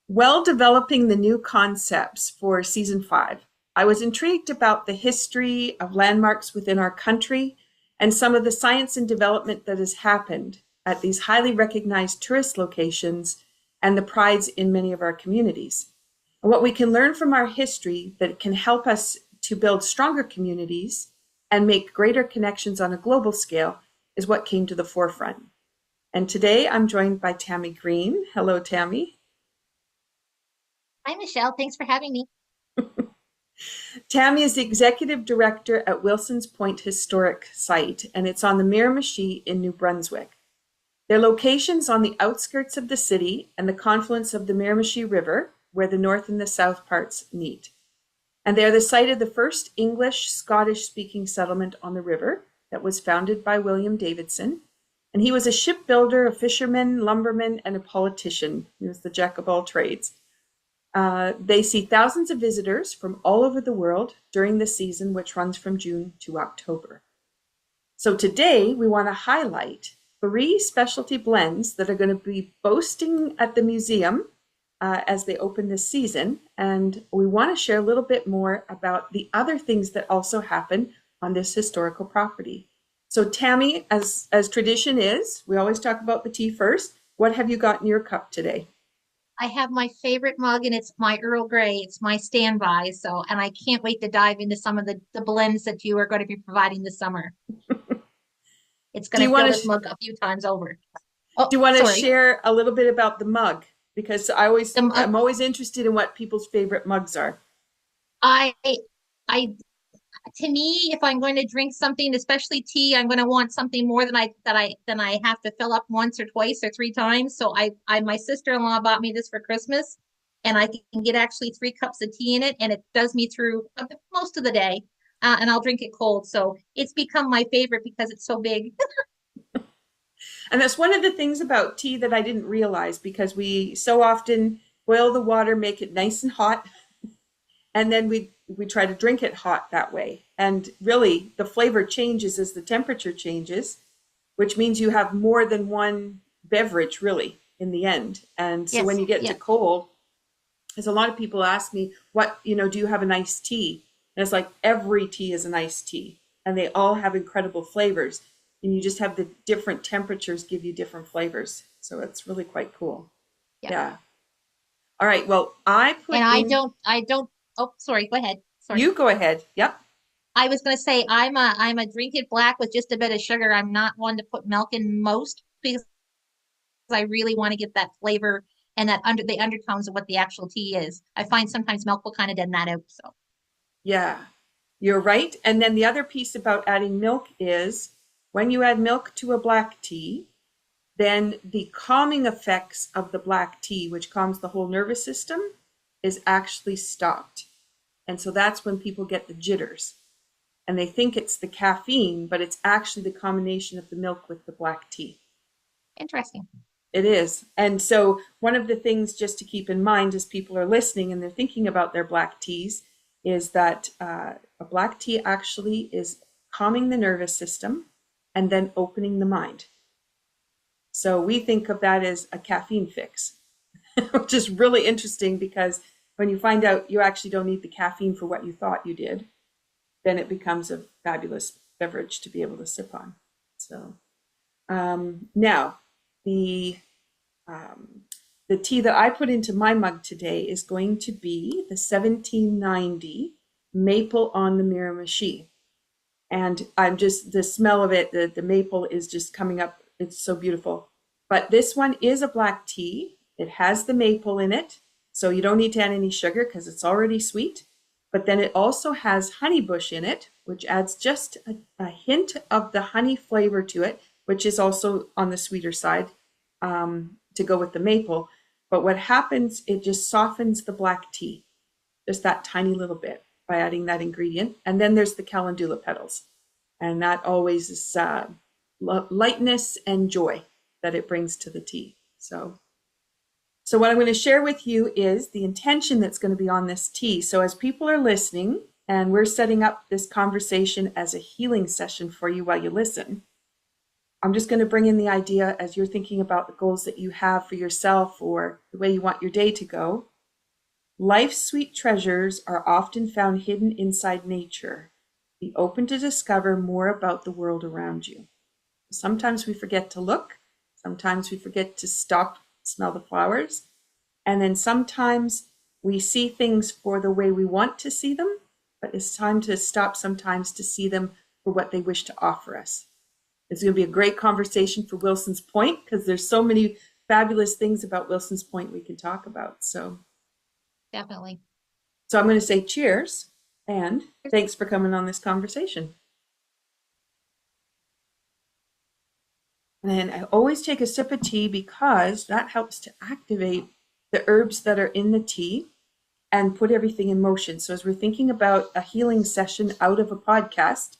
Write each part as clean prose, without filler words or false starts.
While developing the new concepts for season 5, I was intrigued about the history of landmarks within our country and some of the science and development that has happened at these highly recognized tourist locations and the prides in many of our communities. And what we can learn from our history that can help us to build stronger communities and make greater connections on a global scale is what came to the forefront. And today I'm joined by Tammy Green. Hello, Tammy. Hi, Michelle. Thanks for having me. Tammy is the executive director at Wilson's Point Historic Site, and it's on the Miramichi in New Brunswick. Their location's on the outskirts of the city and the confluence of the Miramichi River, where the north and the south parts meet. And they are the site of the first English Scottish-speaking settlement on the river that was founded by William Davidson. And he was a shipbuilder, a fisherman, lumberman, and a politician. He was the jack of all trades. They see thousands of visitors from all over the world during the season, which runs from June to October. So today we want to highlight 3 specialty blends that are going to be boasting at the museum as they open this season. And we want to share a little bit more about the other things that also happen on this historical property. So Tammy, as tradition is, we always talk about the tea first. What have you got in your cup today? I have my favorite mug and it's my Earl Grey. It's my standby. And I can't wait to dive into some of the blends that you are going to be providing this summer. It's Do going you to fill want this to mug a few times over. do Oh, you want to sorry. share a little bit about the mug? Because The mug, I'm always interested in what people's favorite mugs are. I, I, to me, if I'm going to drink something, especially tea, I'm going to want something more than I have to fill up once or twice or 3 times. So my sister-in-law bought me this for Christmas, and I can get actually 3 cups of tea in it, and it does me through most of the day. And I'll drink it cold. So it's become my favorite because it's so big. And that's one of the things about tea that I didn't realize because we so often boil the water, make it nice and hot, and then we try to drink it hot that way. And really, the flavor changes as the temperature changes, which means you have more than one beverage really in the end. And so when Yes, you get to yes, cold, there's a lot of people ask me, do you have an iced tea? And it's like every tea is an iced tea, and they all have incredible flavors. And you just have the different temperatures give you different flavors. So it's really quite cool. yeah. Yeah. All right. Well, I And put in, I don't. Oh, sorry. Go ahead. Sorry. you go ahead. Yep. I was going to say I'm a drink it black with just a bit of sugar. I'm not one to put milk in most because I really want to get that flavor and that under the undertones of what the actual tea is. I find sometimes milk will kind of deaden that out. So Yeah, you're right. And then the other piece about adding milk is when you add milk to a black tea, then the calming effects of the black tea, which calms the whole nervous system, is actually stopped. And so that's when people get the jitters. And they think it's the caffeine, but it's actually the combination of the milk with the black tea. interesting. It is. And so one of the things just to keep in mind as people are listening and they're thinking about their black teas is that a black tea actually is calming the nervous system and then opening the mind. So we think of that as a caffeine fix, which is really interesting because when you find out you actually don't need the caffeine for what you thought you did, then it becomes a fabulous beverage to be able to sip on. So now the the tea that I put into my mug today is going to be the 1790 Maple on the Miramichi. And I'm just, the smell of it, the maple is just coming up. It's so beautiful. But this one is a black tea. It has the maple in it. So you don't need to add any sugar because it's already sweet. But then it also has honeybush in it, which adds just a hint of the honey flavor to it, which is also on the sweeter side to go with the maple. But what happens, it just softens the black tea, just that tiny little bit by adding that ingredient. And then there's the calendula petals. And that always is lightness and joy that it brings to the tea. So what I'm going to share with you is the intention that's going to be on this tea. So as people are listening, and we're setting up this conversation as a healing session for you while you listen, I'm just going to bring in the idea as you're thinking about the goals that you have for yourself or the way you want your day to go. Life's sweet treasures are often found hidden inside nature. Be open to discover more about the world around you. Sometimes we forget to look. Sometimes we forget to stop, smell the flowers. And then sometimes we see things for the way we want to see them, but it's time to stop sometimes to see them for what they wish to offer us. It's going to be a great conversation for Wilson's Point because there's so many fabulous things about Wilson's Point we can talk about. Definitely. So I'm going to say cheers and thanks for coming on this conversation. And I always take a sip of tea because that helps to activate the herbs that are in the tea and put everything in motion. So as we're thinking about a healing session out of a podcast,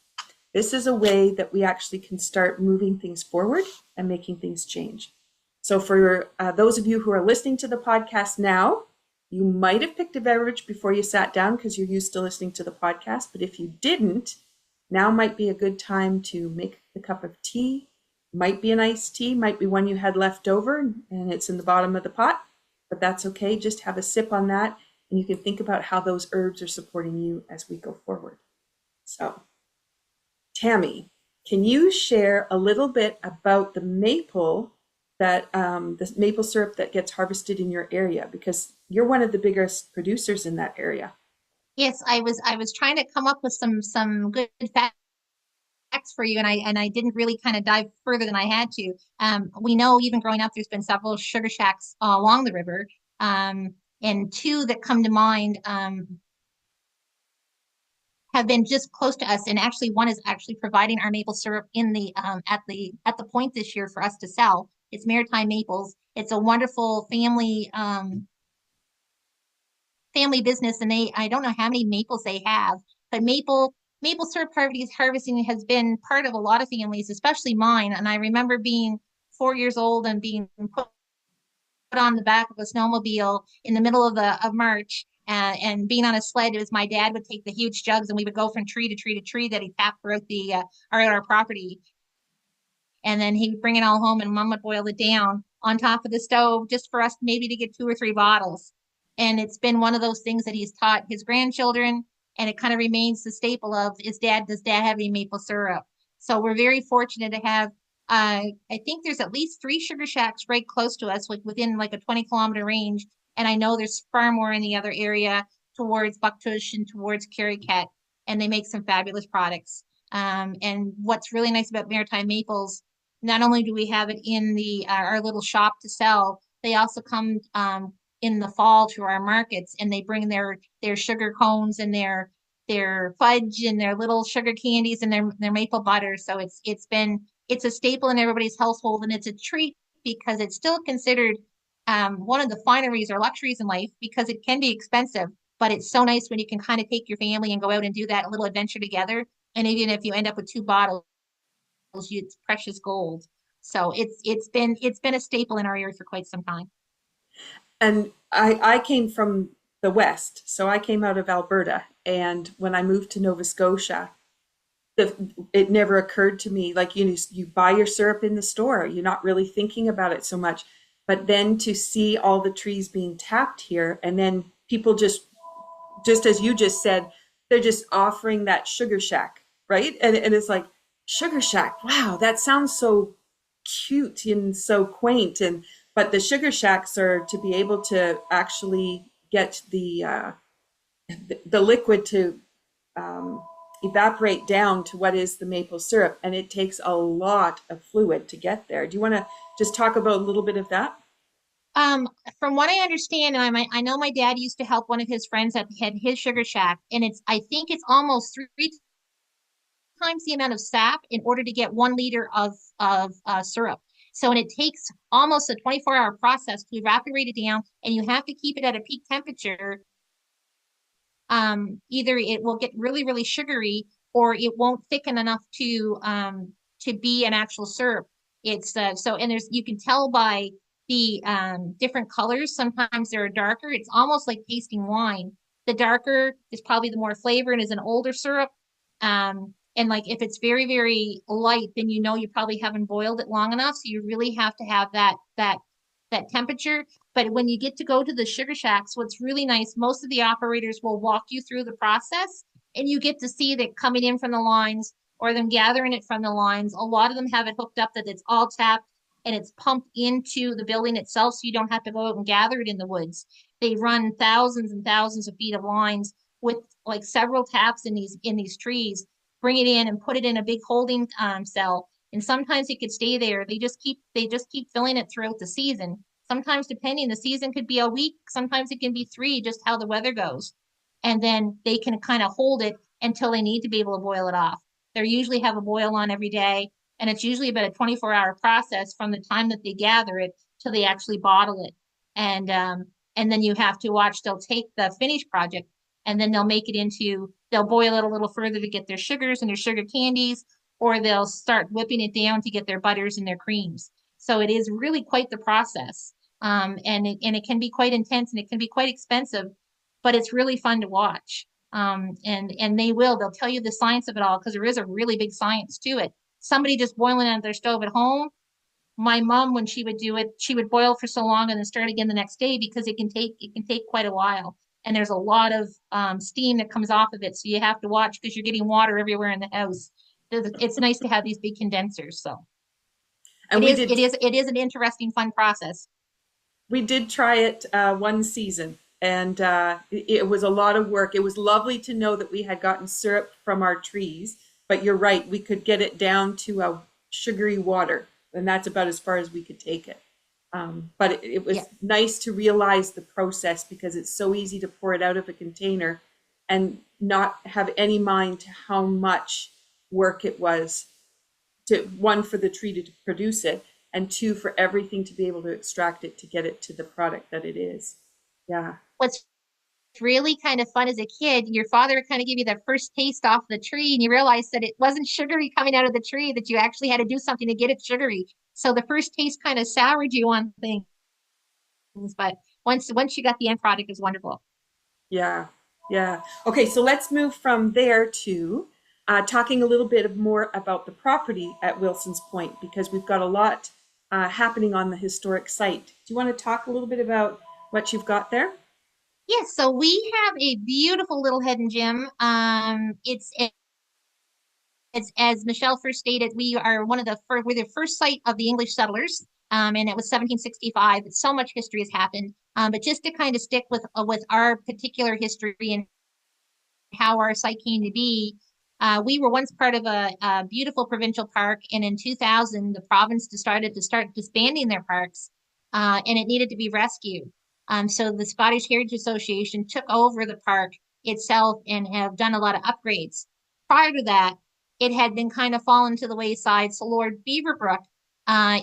this is a way that we actually can start moving things forward and making things change. So for those of you who are listening to the podcast now, you might have picked a beverage before you sat down because you're used to listening to the podcast. But if you didn't, now might be a good time to make a cup of tea. Might be an iced tea, might be one you had left over and it's in the bottom of the pot, but that's okay. Just have a sip on that and you can think about how those herbs are supporting you as we go forward. So, Tammy, can you share a little bit about the maple the maple syrup that gets harvested in your area? Because you're one of the biggest producers in that area. Yes, I was trying to come up with some good facts for you, and I didn't really kind of dive further than I had to. We know even growing up, there's been several sugar shacks along the river, and two that come to mind have been just close to us. And actually, one is actually providing our maple syrup in the at the point this year for us to sell. It's Maritime Maples. It's a wonderful family business, and I don't know how many maples they have, but maple syrup harvesting has been part of a lot of families, especially mine. And I remember being 4 years old and being put on the back of a snowmobile in the middle of the of March. And being on a sled, it was my dad would take the huge jugs and we would go from tree to tree to tree that he tapped throughout our property, and then he would bring it all home and mom would boil it down on top of the stove just for us maybe to get 2 or 3 bottles. And it's been one of those things that he's taught his grandchildren, and it kind of remains the staple of does dad have any maple syrup? So we're very fortunate to have I think there's at least 3 sugar shacks right close to us, like within like a 20-kilometer range. And I know there's far more in the other area towards Bucktush and towards Carricat, and they make some fabulous products. And what's really nice about Maritime Maples, not only do we have it in the our little shop to sell, they also come in the fall to our markets, and they bring their sugar cones and their fudge and their little sugar candies and their maple butter. So it's a staple in everybody's household, and it's a treat because it's still considered one of the fineries or luxuries in life because it can be expensive, but it's so nice when you can kind of take your family and go out and do that little adventure together. And even if you end up with 2 bottles, it's precious gold. So it's been a staple in our area for quite some time. And I came from the West, so I came out of Alberta. And when I moved to Nova Scotia, it never occurred to me, like you buy your syrup in the store, you're not really thinking about it so much. But then to see all the trees being tapped here, and then people just as you just said, they're just offering that sugar shack, right? And it's like, sugar shack, wow, that sounds so cute and so quaint. And but the sugar shacks are to be able to actually get the liquid to evaporate down to what is the maple syrup, and it takes a lot of fluid to get there. Do you want to just talk about a little bit of that? Um, from what I understand, and I know my dad used to help one of his friends that had his sugar shack, and I think it's almost 3 times the amount of sap in order to get 1 liter of syrup. So, and it takes almost a 24-hour process to evaporate it down, and you have to keep it at a peak temperature. Either it will get really, really sugary, or it won't thicken enough to be an actual syrup. It's so, and there's you can tell by the different colors. Sometimes they're darker. It's almost like tasting wine. The darker is probably the more flavor and is an older syrup. And like if it's very, very light, then you know you probably haven't boiled it long enough. So you really have to have that temperature. But when you get to go to the sugar shacks, what's really nice, most of the operators will walk you through the process and you get to see that coming in from the lines or them gathering it from the lines. A lot of them have it hooked up that it's all tapped and it's pumped into the building itself so you don't have to go out and gather it in the woods. They run thousands and thousands of feet of lines with like several taps in these trees, bring it in and put it in a big holding cell. And sometimes it could stay there. They just keep filling it throughout the season. Sometimes depending, the season could be a week, sometimes it can be three, just how the weather goes. And then they can kind of hold it until they need to be able to boil it off. They usually have a boil on every day, and it's usually about a 24-hour process from the time that they gather it till they actually bottle it. And then you have to watch. They'll take the finished project, and then they'll boil it a little further to get their sugars and their sugar candies, or they'll start whipping it down to get their butters and their creams. So it is really quite the process. And it can be quite intense and it can be quite expensive, but it's really fun to watch. And they'll tell you the science of it all because there is a really big science to it. Somebody just boiling on their stove at home. My mom, when she would do it, she would boil for so long and then start again the next day because it can take quite a while. And there's a lot of steam that comes off of it, so you have to watch because you're getting water everywhere in the house. It's nice to have these big condensers. So And it we is did it is it is an interesting, fun process. we did try it one season, and it was a lot of work. It was lovely to know that we had gotten syrup from our trees, but you're right, we could get it down to a sugary water, and that's about as far as we could take it. But it was Yeah. nice to realize the process because it's so easy to pour it out of a container and not have any mind to how much work it was to one for the tree to produce it and two for everything to be able to extract it to get it to the product that it is. Yeah. What's really kind of fun as a kid, your father would kind of give you the first taste off the tree, and you realize that it wasn't sugary coming out of the tree, that you actually had to do something to get it sugary. So the first taste kind of soured you on things, but once you got the end product, it was wonderful. Yeah. Yeah. Okay, so let's move from there to talking a little bit more about the property at Wilson's Point because we've got a lot happening on the historic site. Do you want to talk a little bit about what you've got there? Yes, so we have a beautiful little hidden gem. It's as Michelle first stated, we're the first site of the English settlers, and it was 1765. So much history has happened, but just to kind of stick with our particular history and how our site came to be, we were once part of a beautiful provincial park, and in 2000, the province decided to start disbanding their parks, and it needed to be rescued. So the Scottish Heritage Association took over the park itself and have done a lot of upgrades. Prior to that, it had been kind of fallen to the wayside. So Lord Beaverbrook,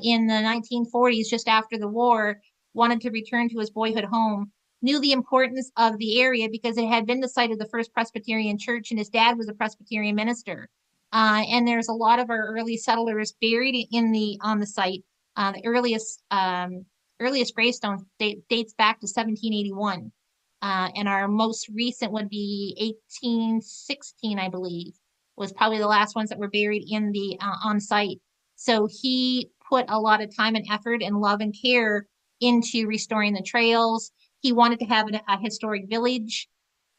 in the 1940s, just after the war, wanted to return to his boyhood home, knew the importance of the area because it had been the site of the first Presbyterian church, and his dad was a Presbyterian minister. And there's a lot of our early settlers buried on the site. The earliest gravestone dates back to 1781, and our most recent would be 1816, I believe, was probably the last ones that were buried in the on site. So he put a lot of time and effort and love and care into restoring the trails. He wanted to have a historic village.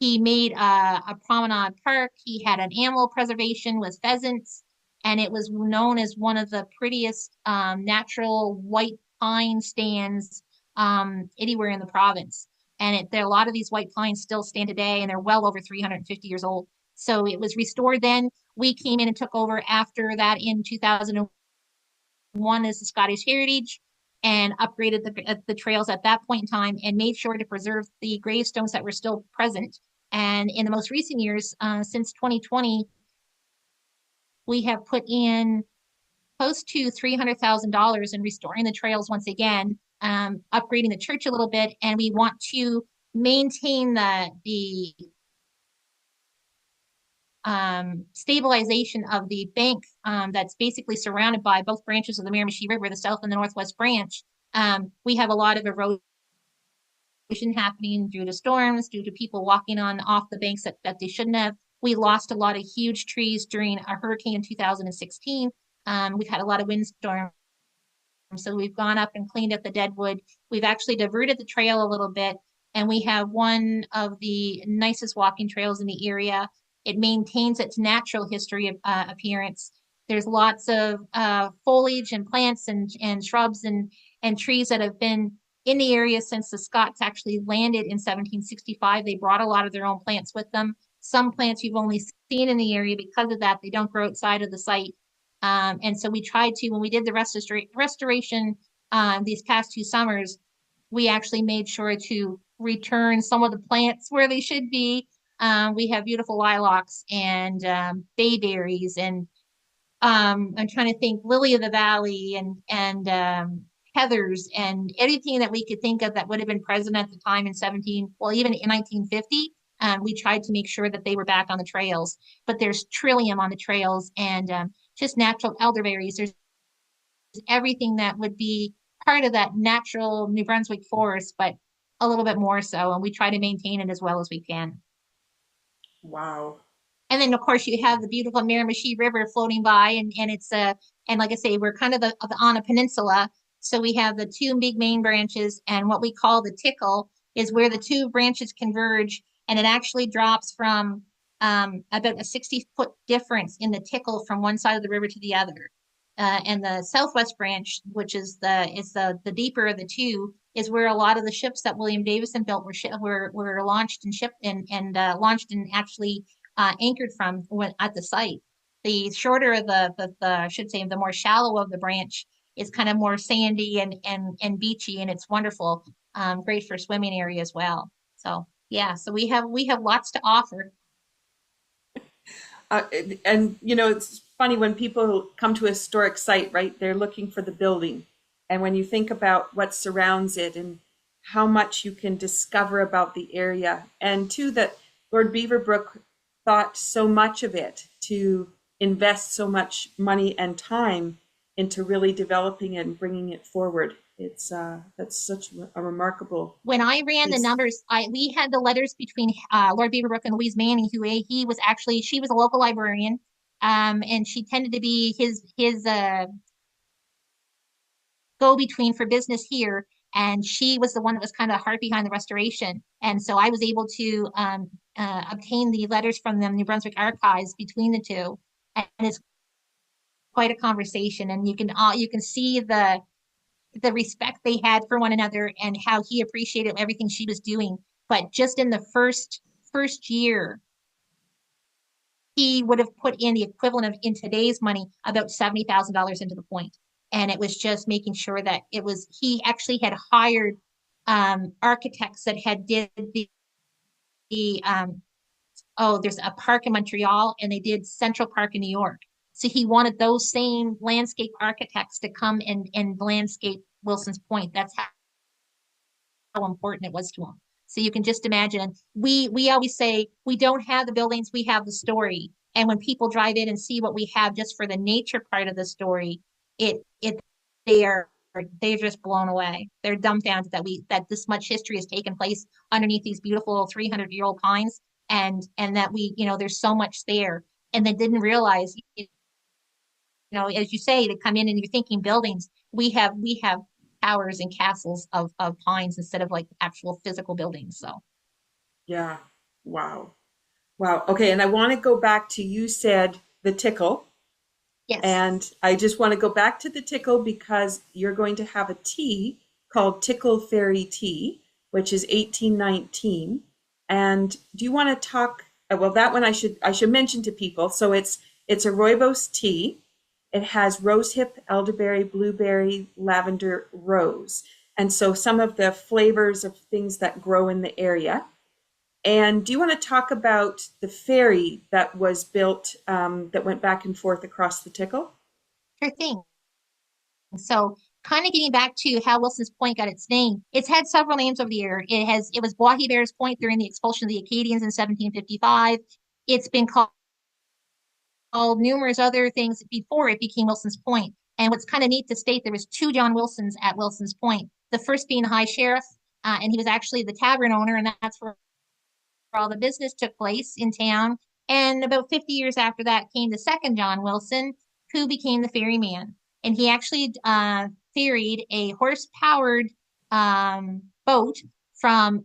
He made a promenade park. He had an animal preservation with pheasants, and it was known as one of the prettiest natural white pine stands anywhere in the province. And there a lot of these white pines still stand today, and they're well over 350 years old. So it was restored then. We came in and took over after that in 2001 as the Scottish Heritage and upgraded the trails at that point in time and made sure to preserve the gravestones that were still present. And in the most recent years, since 2020, we have put in close to $300,000 in restoring the trails once again, upgrading the church a little bit, and we want to maintain the stabilization of the bank that's basically surrounded by both branches of the Miramichi River, the south and the northwest branch. We have a lot of erosion happening due to storms, due to people walking on off the banks that they shouldn't have. We lost a lot of huge trees during a hurricane in 2016. We've had a lot of windstorms. So we've gone up and cleaned up the dead wood. We've actually diverted the trail a little bit, and we have one of the nicest walking trails in the area. It maintains its natural history of appearance. There's lots of foliage and plants and shrubs and trees that have been in the area since the Scots actually landed in 1765. They brought a lot of their own plants with them. Some plants you've only seen in the area because of that. They don't grow outside of the site. And so we tried to, when we did the restoration these past 2 summers, we actually made sure to return some of the plants where they should be. We have beautiful lilacs and bayberries and I'm trying to think lily of the valley and heathers and anything that we could think of that would have been present at the time in 17, well, even in 1950. We tried to make sure that they were back on the trails, but there's trillium on the trails and just natural elderberries. There's everything that would be part of that natural New Brunswick forest, but a little bit more so. And we try to maintain it as well as we can. Wow. And then, of course, you have the beautiful Miramichi River floating by, and it's and like I say, we're kind of on a peninsula, so we have the two big main branches, and what we call the tickle is where the two branches converge, and it actually drops from about a 60-foot difference in the tickle from one side of the river to the other. And the southwest branch, which is the deeper of the two, is where a lot of the ships that William Davidson built were launched and shipped and launched and actually anchored from at the site. The shorter of the I should say the more shallow of the branch is kind of more sandy and beachy, and it's wonderful, great for swimming area as well. So yeah, so we have lots to offer. Uh, and you know, it's funny when people come to a historic site, right? They're looking for the building. And when you think about what surrounds it and how much you can discover about the area, and too, that Lord Beaverbrook thought so much of it to invest so much money and time into really developing it and bringing it forward. It's that's such a remarkable When I ran the piece. numbers, we had the letters between Lord Beaverbrook and Louise Manning, who he was actually she was a local librarian, and she tended to be his go between for business here. And she was the one that was kind of heart behind the restoration. And so I was able to obtain the letters from the New Brunswick archives between the two. And it's quite a conversation. And you can see the respect they had for one another and how he appreciated everything she was doing. But just in the first year, he would have put in the equivalent of in today's money about $70,000 into the point. And it was just making sure that he actually had hired architects that had did the there's a park in Montreal and they did Central Park in New York. So he wanted those same landscape architects to come and landscape Wilson's Point. That's how important it was to him. So you can just imagine. We always say we don't have the buildings, we have the story. And when people drive in and see what we have just for the nature part of the story, it they are they're just blown away. They're dumbfounded that this much history has taken place underneath these beautiful 300-year-old pines, and that there's so much there, and they didn't realize. As you say, to come in and you're thinking buildings, we have towers and castles of pines instead of like actual physical buildings. So Yeah. Wow. Wow. Okay. And I want to go back to you said the tickle. yes, And I just want to go back to the tickle because you're going to have a tea called Tickle Fairy Tea, which is 1819. And do you want to talk? Well, that one I should mention to people. So it's a rooibos tea. It has rosehip, elderberry, blueberry, lavender, rose. And so some of the flavors of things that grow in the area. And do you want to talk about the ferry that was built that went back and forth across the Tickle? sure thing. So kind of getting back to how Wilson's Point got its name, it's had several names over the year. It was Bois Bear's Point during the expulsion of the Acadians in 1755. It's been called numerous other things before it became Wilson's Point. And what's kind of neat to state, there was two John Wilsons at Wilson's Point. The first being High Sheriff, and he was actually the tavern owner, and that's where all the business took place in town. And about 50 years after that came the second John Wilson, who became the ferryman. And he actually ferried a horse-powered boat from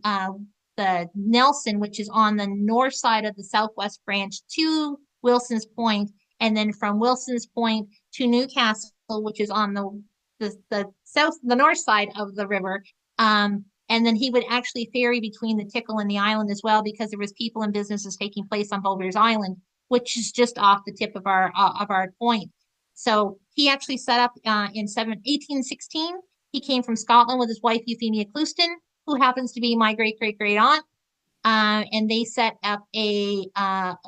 the Nelson, which is on the north side of the Southwest Branch, to Wilson's Point, and then from Wilson's Point to Newcastle, which is on the north side of the river. And then he would actually ferry between the Tickle and the island as well, because there was people and businesses taking place on Boulders Island, which is just off the tip of our point. So he actually set up in 1816. He came from Scotland with his wife Euphemia Clouston, who happens to be my great great great aunt. And they set up a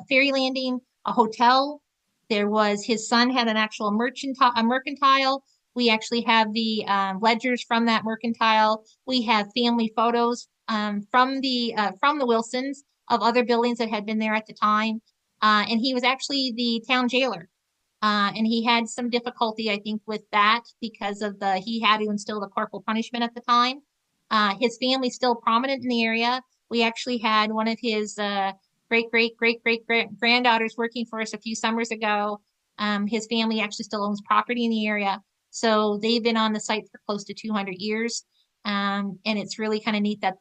ferry landing, a hotel. There was his son had an actual mercantile. We actually have the ledgers from that mercantile. We have family photos from the Wilsons of other buildings that had been there at the time. And he was actually the town jailer. And he had some difficulty, I think, with that because of he had to instill the corporal punishment at the time. His family's still prominent in the area. We actually had one of his great great great great granddaughters working for us a few summers ago. His family actually still owns property in the area, so they've been on the site for close to 200 years. And it's really kind of neat that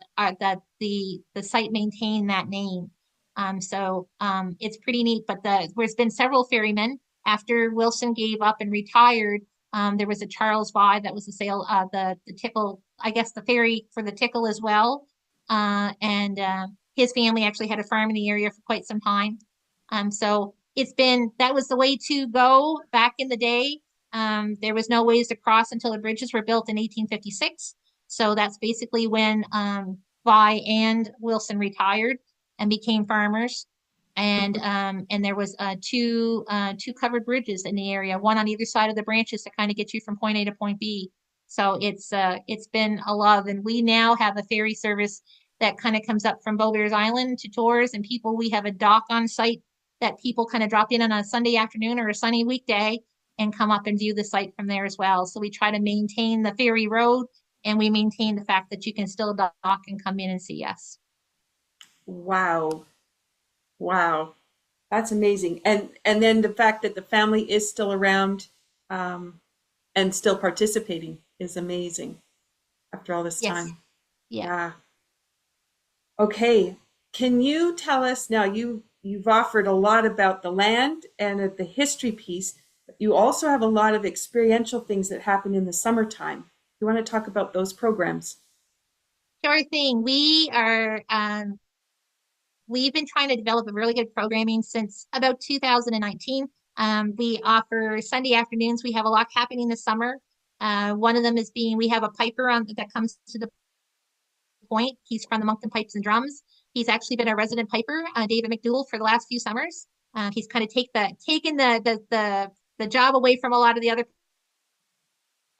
the site maintained that name. It's pretty neat. But there's been several ferrymen after Wilson gave up and retired. There was a Charles V that was the Tickle, I guess the ferry for the Tickle as well. And his family actually had a farm in the area for quite some time. So that was the way to go back in the day. There was no ways to cross until the bridges were built in 1856. So that's basically when Vi and Wilson retired and became farmers. And there was two covered bridges in the area, one on either side of the branches to kind of get you from point A to point B. So it's been a love, and we now have a ferry service that kind of comes up from Boulders Island to Tours, and we have a dock on site that people kind of drop in on a Sunday afternoon or a sunny weekday and come up and view the site from there as well. So we try to maintain the ferry road, and we maintain the fact that you can still dock and come in and see us. Wow. Wow. That's amazing. And then the fact that the family is still around and still participating is amazing after all this Yes. time. Yeah. Yeah. Okay. Can you tell us now, you've offered a lot about the land and the history piece, but you also have a lot of experiential things that happen in the summertime. You want to talk about those programs? Sure thing. We've been trying to develop a really good programming since about 2019. We offer Sunday afternoons. We have a lot happening this summer. One of them is we have a piper that comes to the point. He's from the Moncton Pipes and Drums. He's actually been a resident piper, David McDougall, for the last few summers. He's kind of taken the job away from a lot of the other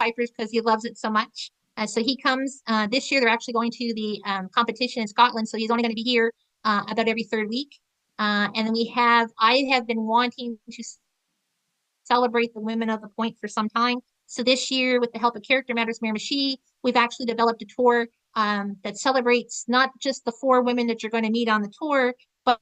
pipers because he loves it so much. So he comes this year. They're actually going to the competition in Scotland, so he's only going to be here about every third week. And then I have been wanting to celebrate the women of the point for some time. So this year, with the help of Character Matters Miramichi, we've actually developed a tour that celebrates not just the 4 women that you're going to meet on the tour, but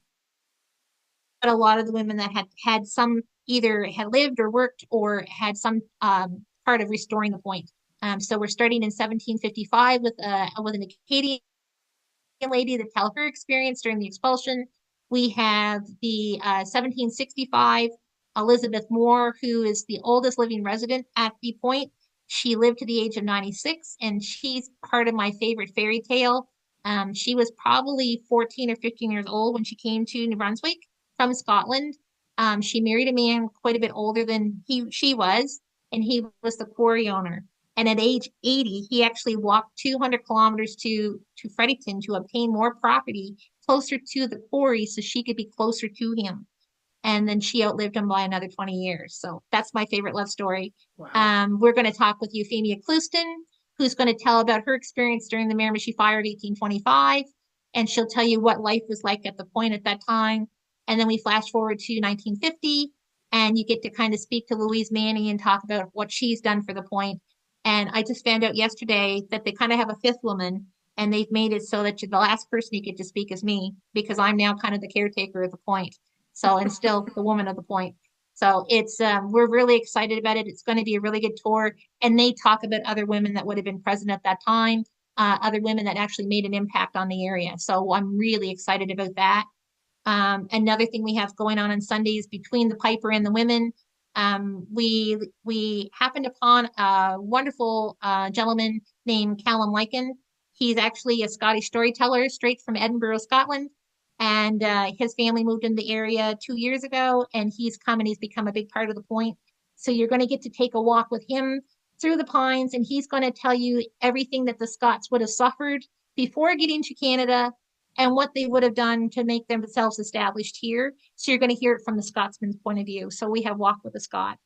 a lot of the women that had some either had lived or worked or had some part of restoring the point. So we're starting in 1755 with an Acadian lady that tell her experience during the expulsion. We have the 1765 Elizabeth Moore, who is the oldest living resident at the point. She lived to the age of 96, and she's part of my favorite fairy tale. She was probably 14 or 15 years old when she came to New Brunswick from Scotland. She married a man quite a bit older than she was, and he was the quarry owner. And at age 80, he actually walked 200 kilometers to Fredericton to obtain more property closer to the quarry so she could be closer to him. And then she outlived him by another 20 years. So that's my favorite love story. Wow. We're going to talk with Euphemia Clouston, who's going to tell about her experience during the Miramichi Fire of 1825. And she'll tell you what life was like at the point at that time. And then we flash forward to 1950, and you get to kind of speak to Louise Manning and talk about what she's done for the point. And I just found out yesterday that they kind of have a 5th woman, and they've made it so that the last person you get to speak is me, because I'm now kind of the caretaker of the point. So, and still the woman of the point. So it's we're really excited about it. It's going to be a really good tour, and they talk about other women that would have been present at that time, other women that actually made an impact on the area. So I'm really excited about that. Another thing we have going on Sundays between the Piper and the women, we happened upon a wonderful gentleman named Callum Lycan. He's actually a Scottish storyteller straight from Edinburgh, Scotland. And his family moved in the area 2 years ago, and he's come and he's become a big part of the point. So you're going to get to take a walk with him through the pines, and he's going to tell you everything that the Scots would have suffered before getting to Canada and what they would have done to make themselves established here. So you're going to hear it from the Scotsman's point of view. So we have Walk with a Scot.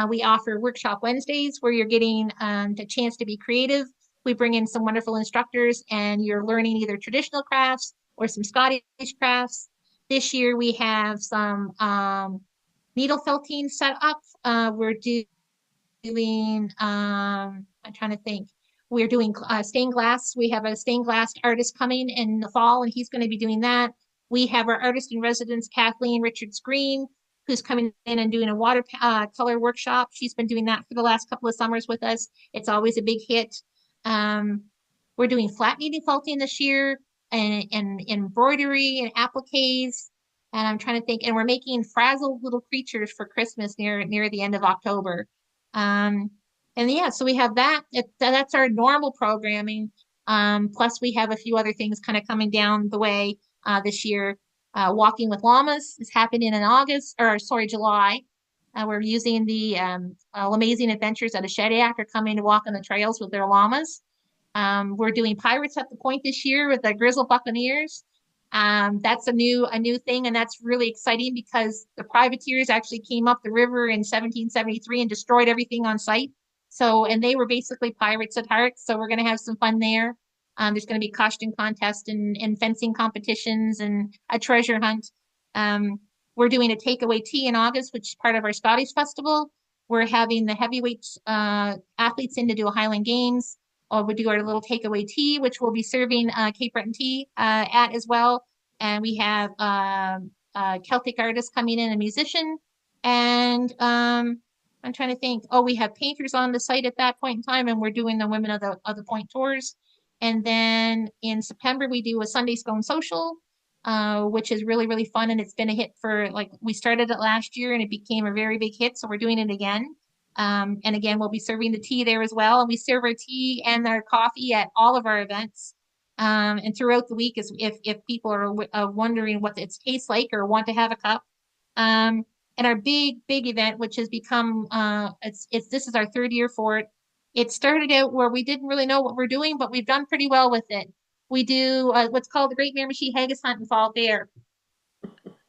We offer workshop Wednesdays where you're getting the chance to be creative. We bring in some wonderful instructors and you're learning either traditional crafts or some Scottish crafts. This year we have some needle felting set up. We're doing, I'm trying to think. We're doing stained glass. We have a stained glass artist coming in the fall, and he's going to be doing that. We have our artist in residence, Kathleen Richards Green, who's coming in and doing a water color workshop. She's been doing that for the last couple of summers with us. It's always a big hit. Um, we're doing flat needle felting this year and embroidery and appliques. And I'm trying to think, and we're making frazzled little creatures for Christmas near the end of October. Um, and yeah, so we have that. That's our normal programming. Plus, we have a few other things kind of coming down the way this year. Walking with llamas is happening in August, or sorry, July. We're using the Amazing Adventures at a Shediac are coming to walk on the trails with their llamas. We're doing Pirates at the Point this year with the Grizzle Buccaneers. That's a new thing, and that's really exciting because the privateers actually came up the river in 1773 and destroyed everything on sight. So, and they were basically pirates at heart. So we're going to have some fun there. There's going to be costume contests and fencing competitions and a treasure hunt. We're doing a takeaway tea in August, which is part of our Scottish festival. We're having the heavyweight athletes in to do a Highland Games. We do our little takeaway tea, which we'll be serving Cape Breton Tea at as well. And we have Celtic artists coming in, a musician. And I'm trying to think. Oh, we have painters on the site at that point in time, and we're doing the Women of the Point tours. And then in September, we do a Sunday Scone Social, which is really, really fun. And it's been a hit for like, we started it last year and it became a very big hit. So we're doing it again. And again, we'll be serving the tea there as well. And we serve our tea and our coffee at all of our events. And throughout the week, if people are wondering what it tastes like or want to have a cup. And our big event, which has become this is our third year for it. It started out where we didn't really know what we're doing, but we've done pretty well with it. We do what's called the Great Miramichi Haggis Hunt and Fall Fair.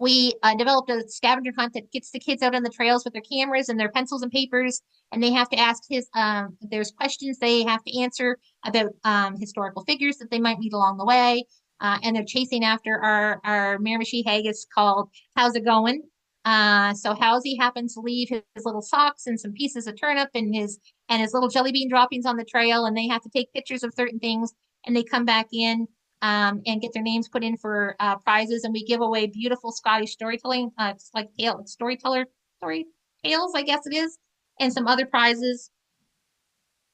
We developed a scavenger hunt that gets the kids out on the trails with their cameras and their pencils and papers, and they have to ask there's questions they have to answer about historical figures that they might meet along the way. And they're chasing after our Miramichi haggis called How's It Going? So Howsy happens to leave his little socks and some pieces of turnip and his little jelly bean droppings on the trail, and they have to take pictures of certain things, and they come back in and get their names put in for prizes. And we give away beautiful Scottish storytelling, like story tales, I guess it is, and some other prizes.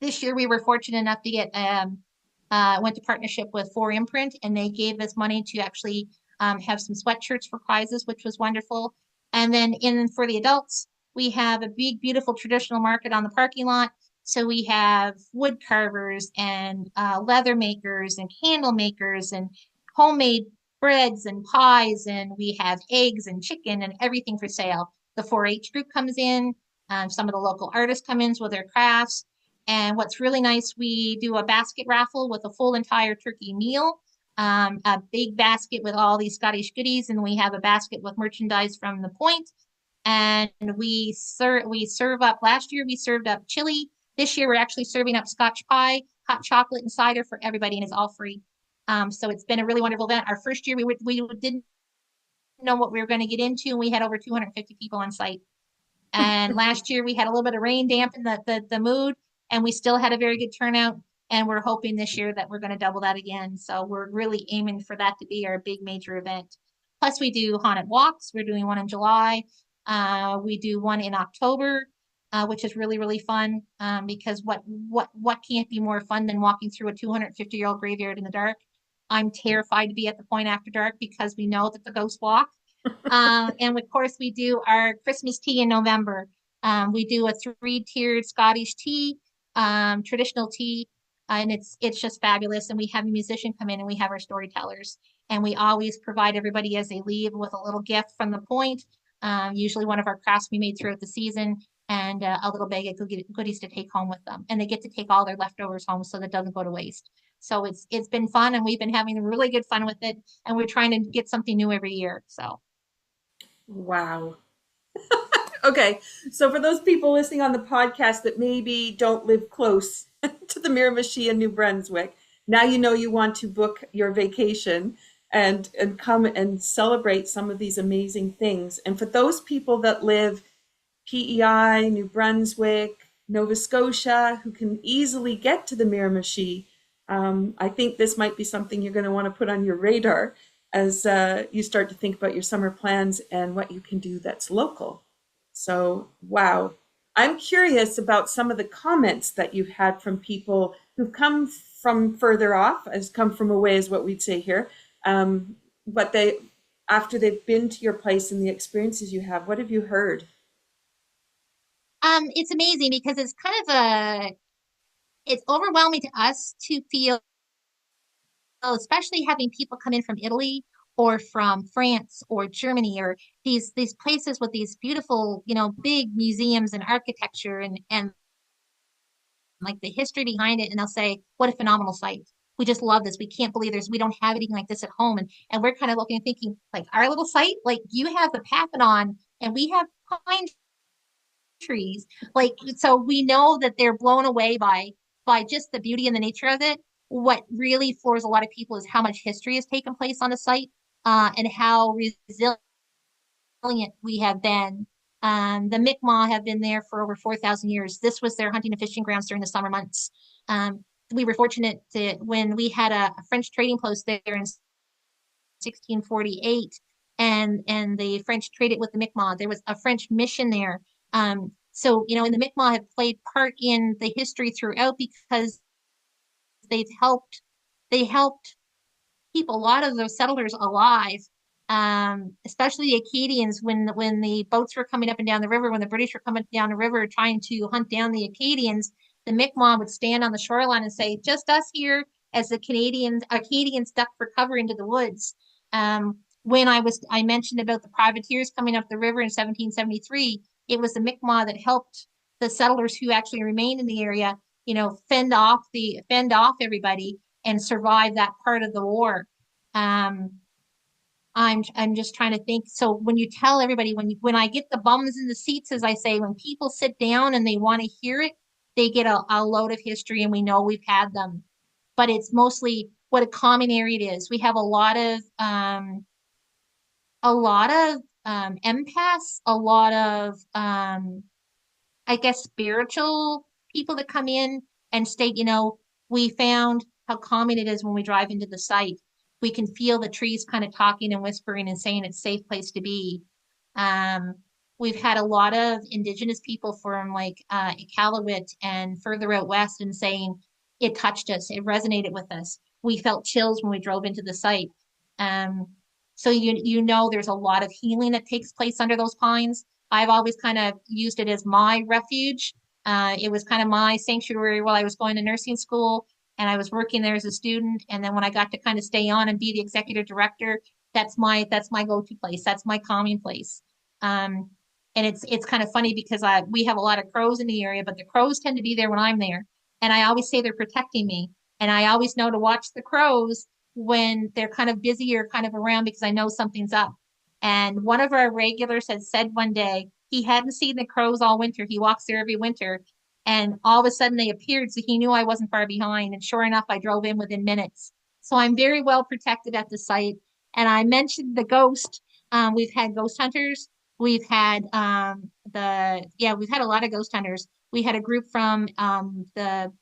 This year we were fortunate enough to get went to partnership with 4Imprint, and they gave us money to actually have some sweatshirts for prizes, which was wonderful. And then for the adults, we have a big, beautiful traditional market on the parking lot. So we have wood carvers and leather makers and candle makers and homemade breads and pies, and we have eggs and chicken and everything for sale. The 4-H group comes in, some of the local artists come in with their crafts. And what's really nice, we do a basket raffle with a full entire turkey meal, a big basket with all these Scottish goodies, and we have a basket with merchandise from the point. And we serve up. Last year we served up chili. This year we're actually serving up Scotch pie, hot chocolate, and cider for everybody, and it's all free. So it's been a really wonderful event. Our first year we didn't know what we were going to get into, and we had over 250 people on site. And last year we had a little bit of rain dampen the mood, and we still had a very good turnout. And we're hoping this year that we're going to double that again. So we're really aiming for that to be our big major event. Plus, we do haunted walks. We're doing one in July. We do one in October, which is really, really fun because what can't be more fun than walking through a 250-year-old graveyard in the dark? I'm terrified to be at the point after dark because we know that the ghosts walk. And of course, we do our Christmas tea in November. We do a three-tiered Scottish tea, traditional tea, and it's just fabulous. And we have a musician come in, and we have our storytellers, and we always provide everybody as they leave with a little gift from the point. Usually, one of our crafts we made throughout the season, and a little bag of goodies to take home with them. And they get to take all their leftovers home, so that doesn't go to waste. So it's been fun, and we've been having really good fun with it. And we're trying to get something new every year. So. Wow. Okay, so for those people listening on the podcast that maybe don't live close to the Miramichi and New Brunswick, now you know you want to book your vacation and come and celebrate some of these amazing things. And for those people that live PEI, New Brunswick, Nova Scotia, who can easily get to the Miramichi, I think this might be something you're going to want to put on your radar as you start to think about your summer plans and what you can do that's local. So, wow. I'm curious about some of the comments that you've had from people who've come from further off, as come from away is what we'd say here. But they, after they've been to your place and the experiences you have, what have you heard? It's amazing because it's kind of it's overwhelming to us to feel, especially having people come in from Italy or from France or Germany or these places with these beautiful, big museums and architecture and like the history behind it. And they'll say, what a phenomenal site. We just love this. We can't believe we don't have anything like this at home. And we're kind of looking and thinking, like, our little site, like you have the Papillon and we have pine trees. Like, so we know that they're blown away by just the beauty and the nature of it. What really floors a lot of people is how much history has taken place on the site, and how resilient we have been. The Mi'kmaq have been there for over 4,000 years. This was their hunting and fishing grounds during the summer months. We were fortunate to when we had a French trading post there in 1648, and the French traded with the Mi'kmaq. There was a French mission there. So, and the Mi'kmaq have played part in the history throughout because they've helped they helped keep a lot of those settlers alive, especially the Acadians when the boats were coming up and down the river, when the British were coming down the river trying to hunt down the Acadians, the Mi'kmaq would stand on the shoreline and say, "Just us here," as the Acadians ducked for cover into the woods. When I mentioned about the privateers coming up the river in 1773, it was the Mi'kmaq that helped the settlers who actually remained in the area, fend off everybody and survive that part of the war. Um, I'm just trying to think. So when you tell everybody, when I get the bums in the seats, as I say, when people sit down and they want to hear it, they get a load of history, and we know we've had them. But it's mostly what a common area it is. We have a lot of empaths, a lot of I guess spiritual people that come in and state, we found how calming it is when we drive into the site. We can feel the trees kind of talking and whispering and saying it's a safe place to be. Um, we've had a lot of indigenous people from like Iqaluit and further out west and saying it touched us, it resonated with us. We felt chills when we drove into the site. Um, so there's a lot of healing that takes place under those pines. I've always kind of used it as my refuge. It was kind of my sanctuary while I was going to nursing school and I was working there as a student. And then when I got to kind of stay on and be the executive director, that's my go-to place. That's my calming place. Um, and it's kind of funny because we have a lot of crows in the area, but the crows tend to be there when I'm there. And I always say they're protecting me. And I always know to watch the crows when they're kind of busy or kind of around because I know something's up. And one of our regulars had said one day he hadn't seen the crows all winter. He walks there every winter. And all of a sudden they appeared. So he knew I wasn't far behind. And sure enough, I drove in within minutes. So I'm very well protected at the site. And I mentioned the ghost. We've had ghost hunters. We've had we've had a lot of ghost hunters. We had a group from the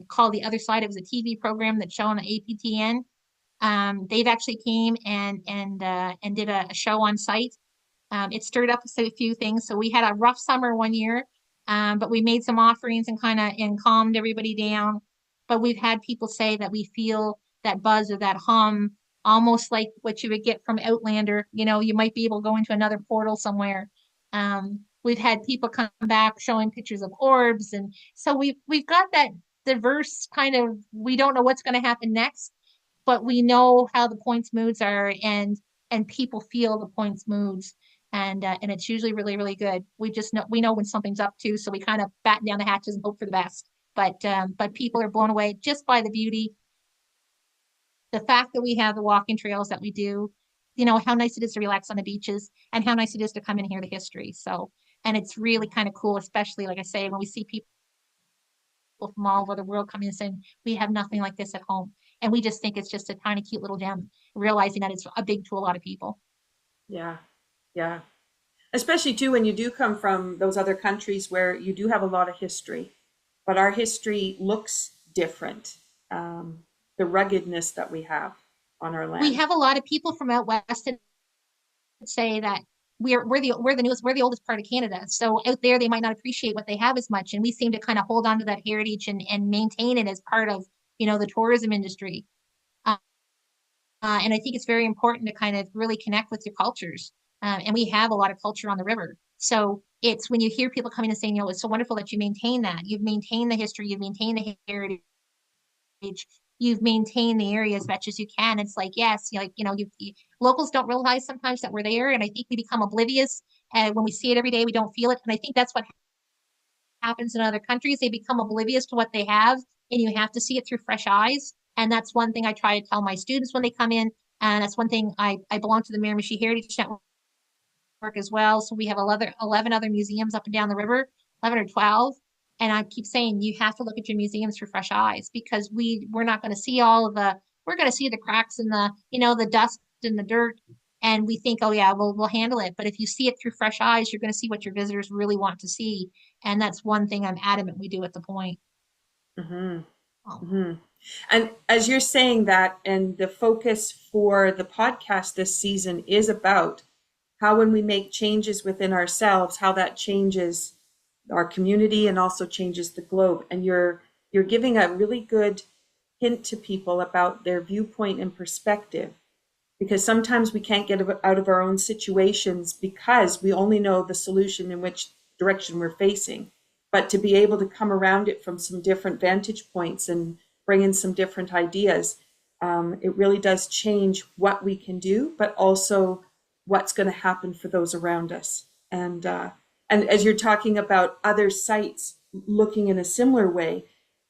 called The Other Side. It was a TV program that showed on APTN. They've actually came and did a show on site. It stirred up a few things. So we had a rough summer one year, but we made some offerings and kind of and calmed everybody down. But we've had people say that we feel that buzz or that hum, almost like what you would get from Outlander. You know, you might be able to go into another portal somewhere. We've had people come back showing pictures of orbs, and so we've got that diverse kind of. We don't know what's going to happen next, but we know how the points moods are, and people feel the points moods, and it's usually really really good. We know when something's up to, so we kind of batten down the hatches and hope for the best. But people are blown away just by the beauty, the fact that we have the walking trails that we do, you know, how nice it is to relax on the beaches and how nice it is to come and hear the history. So, and it's really kind of cool, especially like I say, when we see people from all over the world coming and saying, we have nothing like this at home. And we just think it's just a tiny, cute little gem, realizing that it's a big to a lot of people. Yeah. Yeah. Especially too when you do come from those other countries where you do have a lot of history, but our history looks different. The ruggedness that we have on our We land. have a lot of people from out west that say that we're the oldest part of Canada. So out there they might not appreciate what they have as much. And we seem to kind of hold on to that heritage and maintain it as part of, you know, the tourism industry. Uh, and I think it's very important to kind of really connect with your cultures. And we have a lot of culture on the river. So it's when you hear people coming and saying, you know, it's so wonderful that you maintain that. You've maintained the history, you've maintained the heritage, you've maintained the area as much as you can. It's like, yes, like, you know, locals don't realize sometimes that we're there. And I think we become oblivious. And when we see it every day, we don't feel it. And I think that's what happens in other countries. They become oblivious to what they have, and you have to see it through fresh eyes. And that's one thing I try to tell my students when they come in. And that's one thing I belong to the Miramichi Heritage Network as well. So we have 11 other museums up and down the river, 11 or 12. And I keep saying you have to look at your museums for fresh eyes because we're not going to see we're going to see the cracks in the, you know, the dust and the dirt. And we think, oh yeah, we'll handle it. But if you see it through fresh eyes, you're going to see what your visitors really want to see. And that's one thing I'm adamant we do at the point. Hmm. Oh, Hmm. And as you're saying that, and the focus for the podcast this season is about how when we make changes within ourselves, how that changes our community and also changes the globe. And you're giving a really good hint to people about their viewpoint and perspective because sometimes we can't get out of our own situations because we only know the solution in which direction we're facing. But to be able to come around it from some different vantage points and bring in some different ideas, it really does change what we can do, but also what's going to happen for those around us. And as you're talking about other sites looking in a similar way,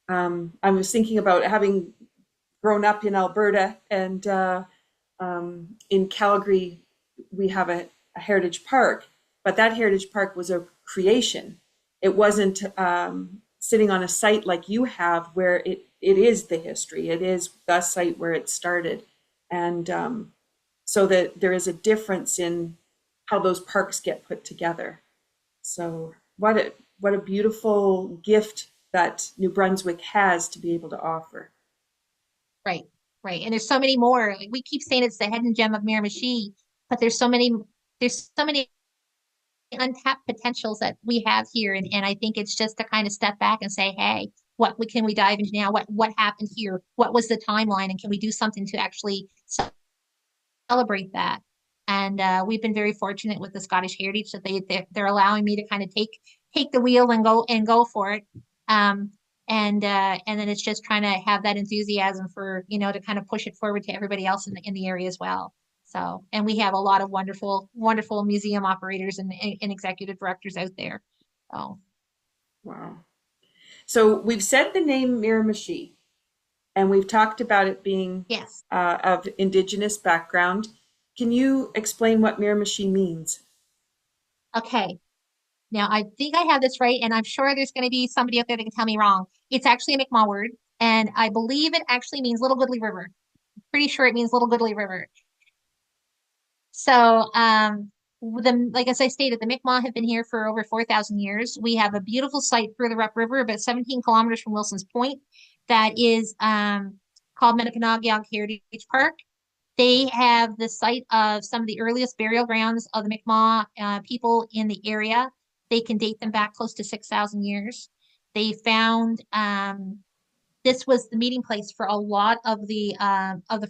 I was thinking about having grown up in Alberta and in Calgary, we have a heritage park, but that heritage park was a creation. It wasn't sitting on a site like you have where it is the history. It is the site where it started. And so that there is a difference in how those parks get put together. So what a beautiful gift that New Brunswick has to be able to offer. right, right. And there's so many more. Like we keep saying it's the hidden gem of Miramichi, but there's so many untapped potentials that we have here. And I think it's just to kind of step back and say, hey, can we dive into now? What happened here? What was the timeline? And can we do something to actually celebrate that? And we've been very fortunate with the Scottish Heritage that they're allowing me to kind of take the wheel and go for it. Um, and then it's just trying to have that enthusiasm for, you know, to kind of push it forward to everybody else in the area as well. So, and we have a lot of wonderful museum operators and executive directors out there. So, Wow. So we've said the name Miramichi, and we've talked about it being yes. of Indigenous background. Can you explain what Miramichi means? Okay. Now, I think I have this right, and I'm sure there's going to be somebody out there that can tell me wrong. It's actually a Mi'kmaq word, and I believe it actually means Little Goodly River. Pretty sure it means Little Goodly River. So, like as I stated, the Mi'kmaq have been here for over 4,000 years. We have a beautiful site further upriver, about 17 kilometers from Wilson's Point, that is called Metapanagog Heritage Park. They have the site of some of the earliest burial grounds of the Mi'kmaq people in the area. They can date them back close to 6,000 years. They found this was the meeting place for a lot of the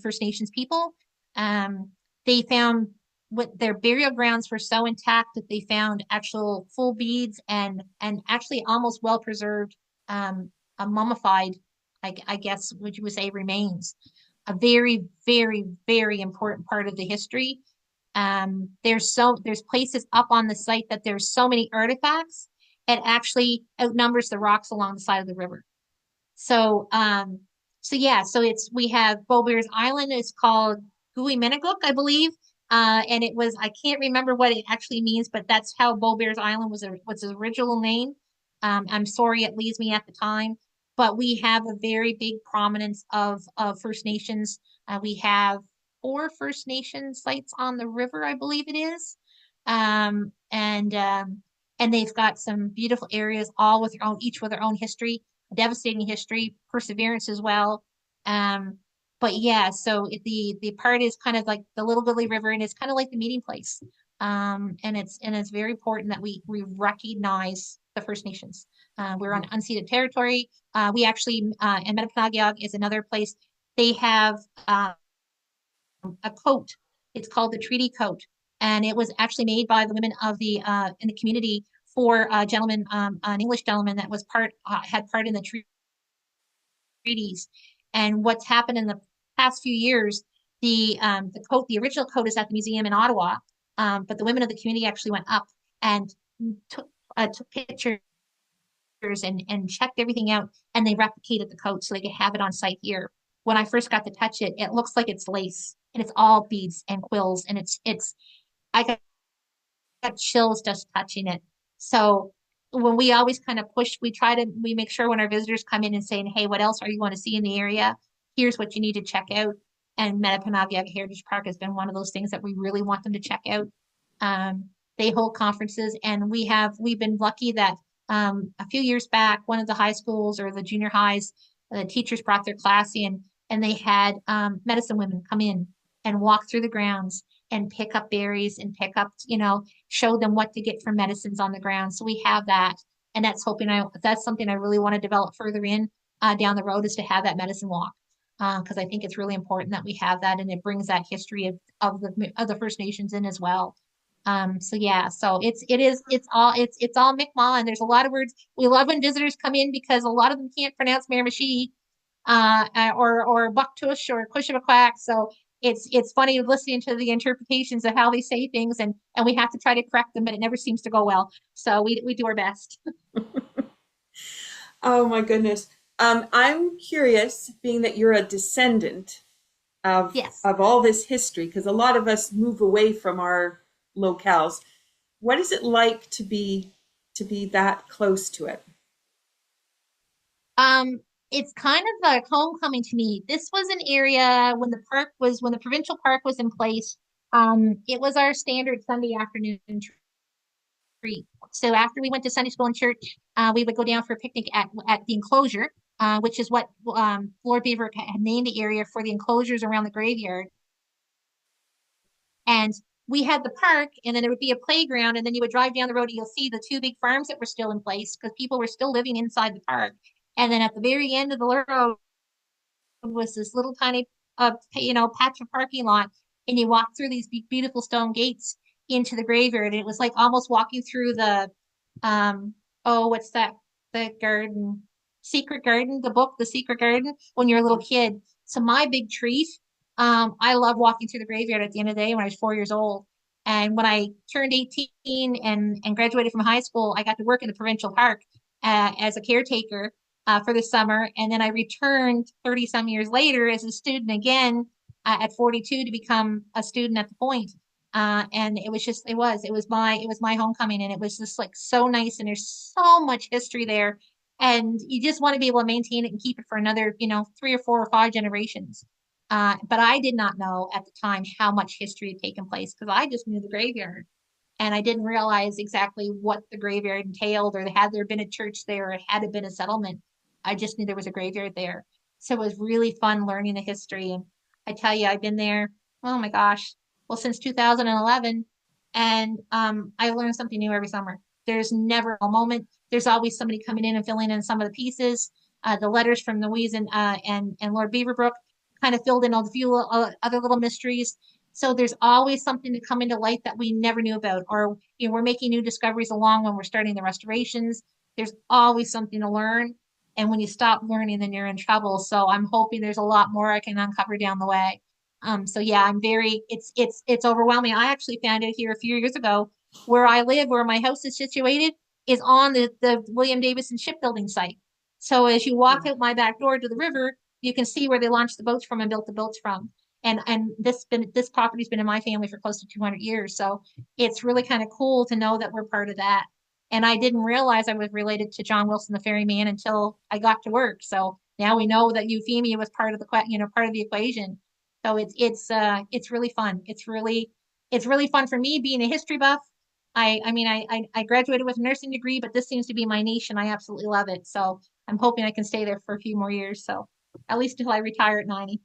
First Nations people. They found what their burial grounds were so intact that they found actual full beads and actually almost well preserved, a mummified, I guess what you would say, remains. A very, very, very important part of the history. There's places up on the site that there's so many artifacts, it actually outnumbers the rocks along the side of the river. So, yeah, so we have Beaubears Island is called Gui Menaguk, I believe. And I can't remember what it actually means, but that's how Beaubears Island was its original name. I'm sorry it leaves me at the time, but we have a very big prominence of First Nations. We have 4 First Nation sites on the river, I believe it is. And they've got some beautiful areas, all with each with their own history, devastating history, perseverance as well. But yeah, so the part is kind of like the Little Gully River, and it's kind of like the meeting place. And it's very important that we recognize the First Nations. We're on unceded territory. We actually and Metapanagog is another place. They have a coat. It's called the Treaty Coat, and it was actually made by the women of the in the community for a gentleman, an English gentleman that was had part in the treaties. And what's happened in the past few years, the original coat is at the museum in Ottawa, but the women of the community actually went up and took pictures and checked everything out, and they replicated the coat so they could have it on site here. When I first got to touch it, it looks like it's lace, and it's all beads and quills, and it's I got chills just touching it. So when we always kind of push, we make sure when our visitors come in and saying, hey, what else are you want to see in the area? Here's what you need to check out. And Metapanagog Heritage Park has been one of those things that we really want them to check out. They hold conferences, and we've been lucky that a few years back, one of the high schools or the junior highs, the teachers brought their class in, and they had medicine women come in and walk through the grounds and pick up berries and pick up, show them what to get for medicines on the ground. So we have that, and that's something I really want to develop further in down the road, is to have that medicine walk, because I think it's really important that we have that, and it brings that history of the First Nations in as well. So yeah, so it's all Mi'kmaq, and there's a lot of words. We love when visitors come in because a lot of them can't pronounce Miramichi, or Bucktush or Cushamaquack. So it's funny listening to the interpretations of how they say things, and we have to try to correct them, but it never seems to go well. So we do our best. Oh my goodness. I'm curious, being that you're a descendant Yes. of all this history, because a lot of us move away from our locales. What is it like to be that close to it? Um, it's kind of like homecoming to me. This was an area when the provincial park was in place. It was our standard Sunday afternoon treat. So after we went to Sunday school and church, we would go down for a picnic at the enclosure, which is what Lord Beaver had named the area for the enclosures around the graveyard. And we had the park, and then there would be a playground, and then you would drive down the road and you'll see the 2 big farms that were still in place because people were still living inside the park. And then at the very end of the road was this little tiny, patch of parking lot, and you walk through these beautiful stone gates into the graveyard. And it was like almost walking through what's that? The garden, Secret Garden, the book, The Secret Garden, when you're a little kid. So my big treat, I love walking through the graveyard at the end of the day when I was 4 years old. And when I turned 18 and graduated from high school, I got to work in the provincial park as a caretaker for the summer. And then I returned 30 some years later as a student again at 42 to become a student at the point. And it was my homecoming, and it was just like so nice. And there's so much history there, and you just want to be able to maintain it and keep it for another, 3 or 4 or 5 generations. But I did not know at the time how much history had taken place because I just knew the graveyard, and I didn't realize exactly what the graveyard entailed, or had there been a church there, or had it been a settlement. I just knew there was a graveyard there. So it was really fun learning the history. And I tell you, I've been there, oh my gosh, well, since 2011. And I learn something new every summer. There's never a moment. There's always somebody coming in and filling in some of the pieces. The letters from Louise and Lord Beaverbrook kind of filled in all the few other little mysteries. So there's always something to come into light that we never knew about, or we're making new discoveries along when we're starting the restorations. There's always something to learn, and when you stop learning, then you're in trouble. So I'm hoping there's a lot more I can uncover down the way. So yeah, I'm very, it's overwhelming. I actually found out here a few years ago where I live, where my house is situated, is on the William Davidson shipbuilding site. So as you walk out my back door to the river, you can see where they launched the boats from and built the boats from. And this property's been in my family for close to 200 years. So it's really kind of cool to know that we're part of that. And I didn't realize I was related to John Wilson, the ferryman, until I got to work. So now we know that Euphemia was part of the part of the equation. So it's really fun. It's really fun for me being a history buff. I mean I graduated with a nursing degree, but this seems to be my niche and I absolutely love it. So I'm hoping I can stay there for a few more years. So at least until I retire at 90.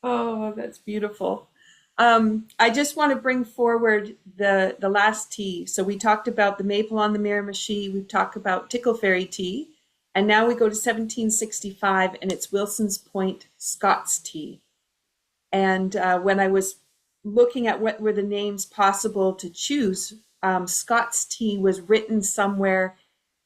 Oh, that's beautiful. I just want to bring forward the last tea. So we talked about the maple on the Miramichi. We've talked about Tickle Fairy tea, and now we go to 1765, and it's Wilson's Point Scots tea. And when I was looking at what were the names possible to choose, Scots tea was written somewhere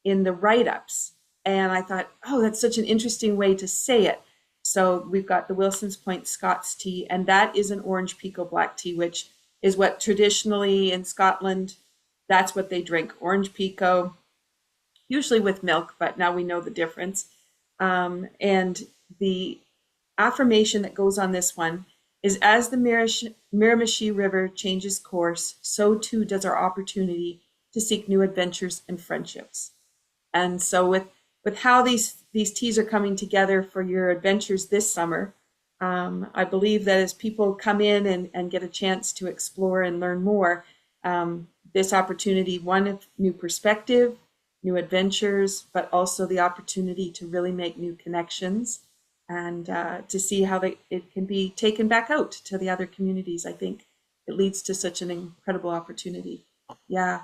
in the write-ups, and I thought, oh, that's such an interesting way to say it. So we've got the Wilson's Point Scots tea, and that is an orange pekoe black tea, which is what traditionally in Scotland, that's what they drink, orange pekoe, usually with milk, but now we know the difference. And the affirmation that goes on this one is, as the Miramichi River changes course, so too does our opportunity to seek new adventures and friendships. And so with how these teas are coming together for your adventures this summer, I believe that as people come in and get a chance to explore and learn more, this opportunity, one of new perspective, new adventures, but also the opportunity to really make new connections and to see how it can be taken back out to the other communities. I think it leads to such an incredible opportunity. Yeah.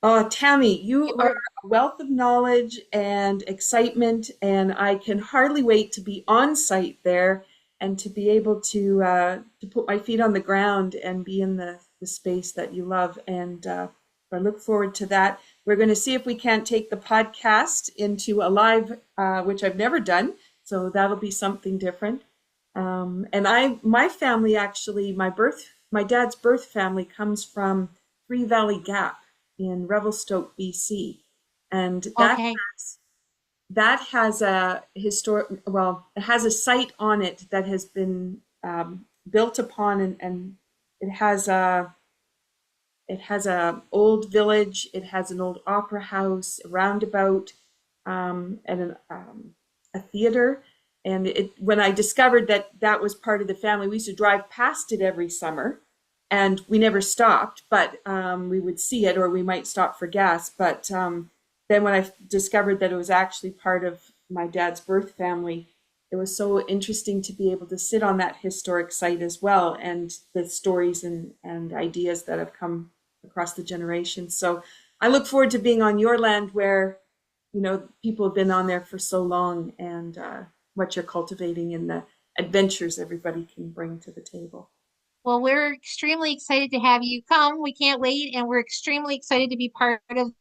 Oh, Tammy, you are a wealth of knowledge and excitement, and I can hardly wait to be on site there and to be able to put my feet on the ground and be in the space that you love. And I look forward to that. We're going to see if we can't take the podcast into a live, which I've never done. So that'll be something different. And my family actually, my dad's birth family comes from Three Valley Gap in Revelstoke, BC, and Okay. that has a historic, well, it has a site on it that has been built upon, and it has a old village, it has an old opera house, a roundabout, and a theater. And when I discovered that that was part of the family, we used to drive past it every summer, and we never stopped, but we would see it, or we might stop for gas. But then when I discovered that it was actually part of my dad's birth family, it was so interesting to be able to sit on that historic site as well, and the stories and ideas that have come across the generations. So I look forward to being on your land where, people have been on there for so long, and what you're cultivating and the adventures everybody can bring to the table. Well, we're extremely excited to have you come. We can't wait, and we're extremely excited to be part of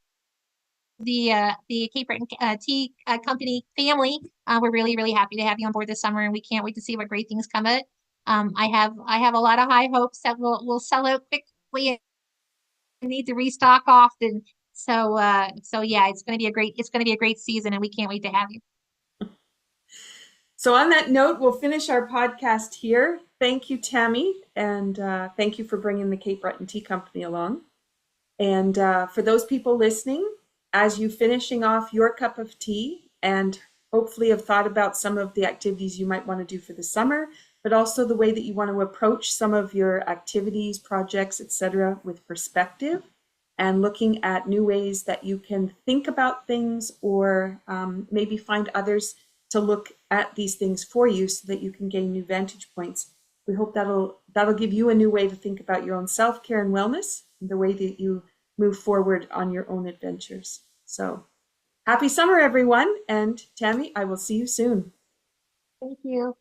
the Cape Breton Tea Company family. We're really really happy to have you on board this summer, and we can't wait to see what great things come of it. I have a lot of high hopes that we'll sell out quickly and need to restock often. So yeah, it's going to be a great season, and we can't wait to have you. So on that note, we'll finish our podcast here. Thank you, Tammy, and thank you for bringing the Cape Breton Tea Company along. And for those people listening, as you finishing off your cup of tea and hopefully have thought about some of the activities you might want to do for the summer, but also the way that you want to approach some of your activities, projects, etc., with perspective and looking at new ways that you can think about things, or maybe find others to look at these things for you so that you can gain new vantage points. We hope that'll give you a new way to think about your own self-care and wellness, and the way that you move forward on your own adventures. So happy summer, everyone. And Tammy, I will see you soon. Thank you.